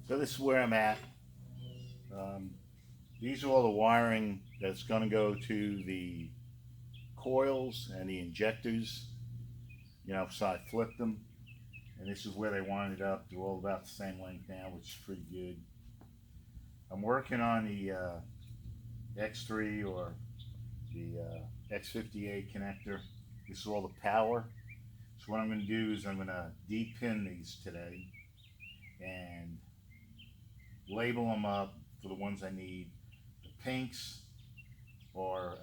So this is where I'm at. Um, these are all the wiring that's going to go to the coils and the injectors. So I flipped them, and this is where they wind it up. They're all about the same length now, which is pretty good. I'm working on the X3 or the X58 connector. This is all the power. So what I'm going to do is I'm going to de-pin these today and label them up for the ones I need. The pinks are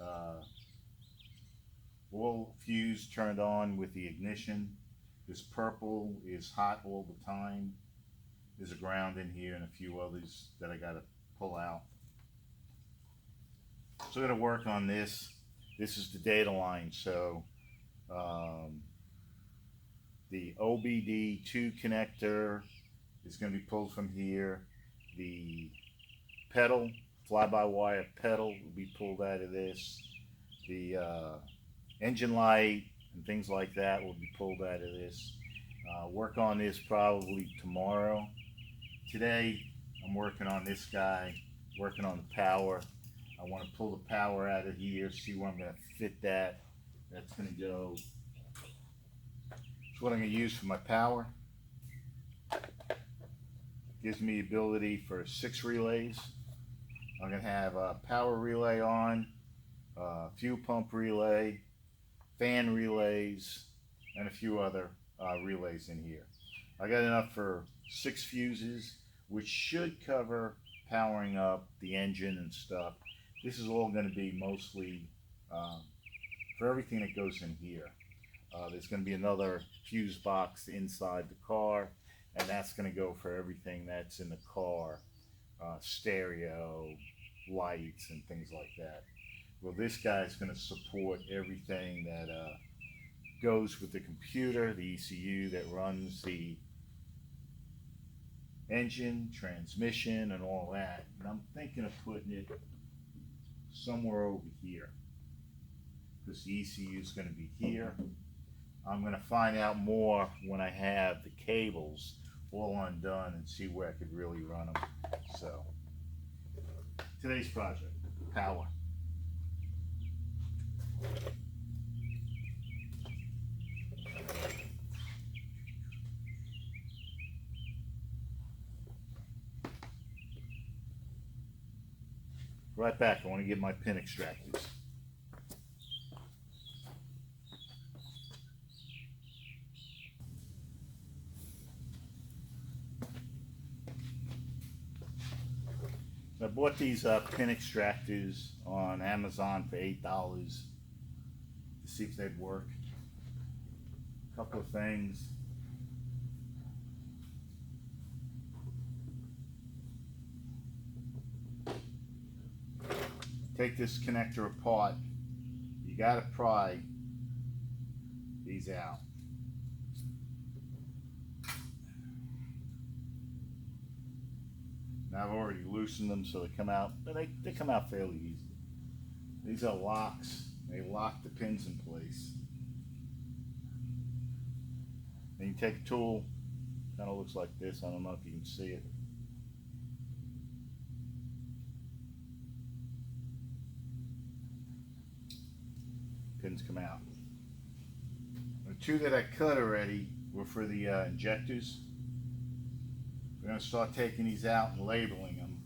all fused turned on with the ignition. This purple is hot all the time. There's a ground in here and a few others that I got to pull out. So I'm going to work on this. This is the data line. So the OBD2 connector is going to be pulled from here. The pedal, fly-by-wire pedal, will be pulled out of this. The engine light and things like that will be pulled out of this. Work on this probably tomorrow. Today I'm working on this guy, working on the power. I want to pull the power out of here, see where I'm going to fit that. That's going to go. It's what I'm going to use for my power. Gives me the ability for 6 relays. I'm going to have a power relay on, fuel pump relay, fan relays, and a few other relays in here. I got enough for 6 fuses, which should cover powering up the engine and stuff. This is all going to be mostly for everything that goes in here. There's going to be another fuse box inside the car, and that's going to go for everything that's in the car, stereo, lights, and things like that. Well, this guy is going to support everything that goes with the computer, the ECU that runs the engine, transmission, and all that. And I'm thinking of putting it somewhere over here, because the ECU is going to be here. I'm going to find out more when I have the cables all undone and see where I could really run them. So, today's project, power. Right back, I want to get my pin extractors. I bought these pin extractors on Amazon for $8 to see if they'd work. A couple of things. Take this connector apart. You gotta pry these out. Now I've already loosened them so they come out, but they come out fairly easy. These are locks. They lock the pins in place. Then you take a tool, kind of looks like this. I don't know if you can see it. Pins come out. The 2 that I cut already were for the injectors. We're going to start taking these out and labeling them.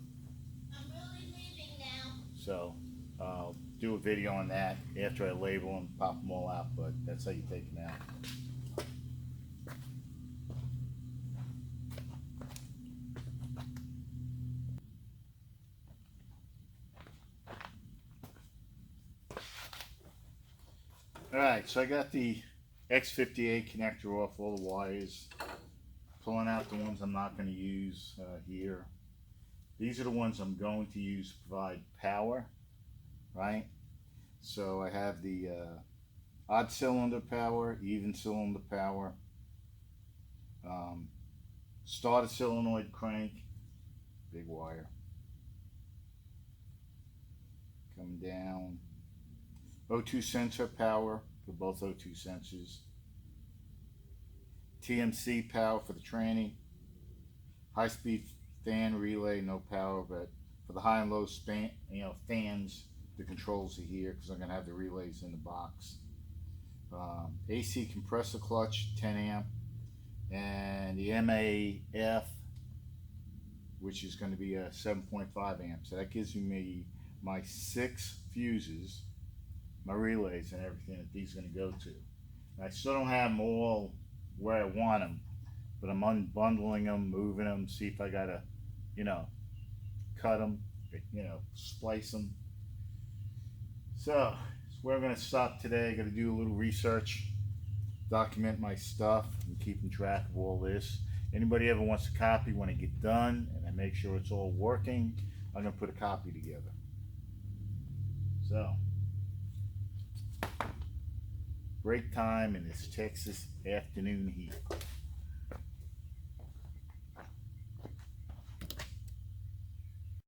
I'm really leaving now. So I'll do a video on that after I label them, pop them all out, but that's how you take them out. Alright, so I got the X58 connector off all the wires, pulling out the ones I'm not going to use here. These are the ones I'm going to use to provide power, right? So I have the odd cylinder power, even cylinder power, starter solenoid crank, big wire, coming down, O2 sensor power for both O2 sensors, TMC power for the tranny, high speed fan relay, no power, but for the high and low span, fans, the controls are here because I'm gonna have the relays in the box. AC compressor clutch, 10 amp, and the MAF, which is going to be a 7.5 amp. So that gives me my 6 fuses, my relays, and everything that these are going to go to. And I still don't have them all where I want them, but I'm unbundling them, moving them, see if I gotta, cut them, splice them. So that's where I'm going to stop today. I got to do a little research, document my stuff, and keeping track of all this. Anybody ever wants a copy when I get done and I make sure it's all working, I'm going to put a copy together. So, break time in this Texas afternoon heat.